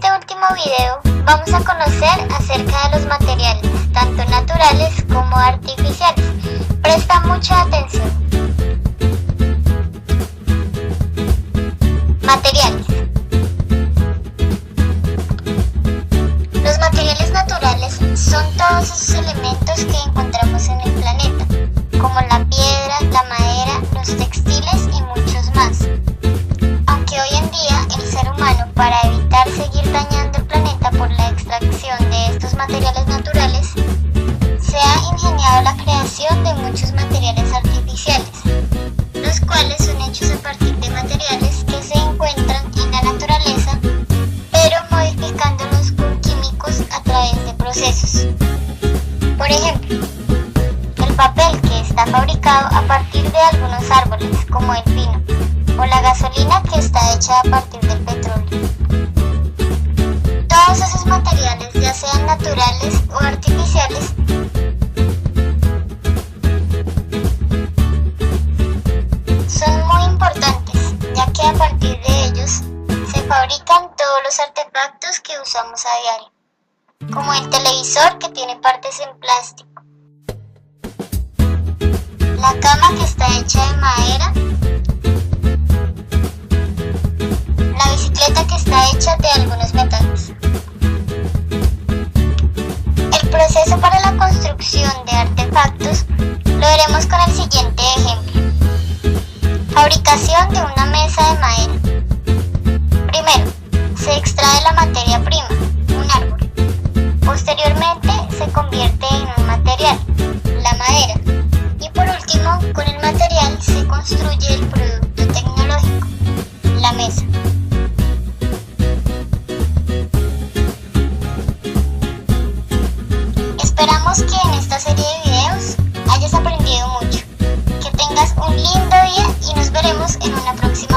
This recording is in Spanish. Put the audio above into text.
este último video vamos a conocer acerca de los materiales, tanto naturales como artificiales. Presta mucha atención. Materiales. Los materiales naturales son todos esos elementos que encontramos en el planeta, como la piedra, la madera, los textiles y muchos más. Aunque hoy en día el ser humano, para evitar seguir dañando el planeta por la extracción de estos materiales naturales, se ha ingeniado la creación de muchos materiales artificiales, los cuales son hechos a partir de materiales que se encuentran en la naturaleza, pero modificándolos con químicos a través de procesos. Por ejemplo, el papel, que está fabricado a partir de algunos árboles, como el pino, o la gasolina, que está hecha a partir del petróleo. Todos esos materiales, ya sean naturales o artificiales, son muy importantes, ya que a partir de ellos se fabrican todos los artefactos que usamos a diario, como el televisor, que tiene partes en plástico, la cama, que está hecha de madera, la bicicleta, que está hecha de algunos metales. El proceso para la construcción de artefactos lo veremos con el siguiente ejemplo. Fabricación de una mesa de madera. Primero, se extrae la materia prima, un árbol. Posteriormente, se convierte en un material, la madera. Y por último, con el material se construye el producto tecnológico, la mesa. Esperamos que en esta serie de videos hayas aprendido mucho. Que tengas un lindo día y nos veremos en una próxima.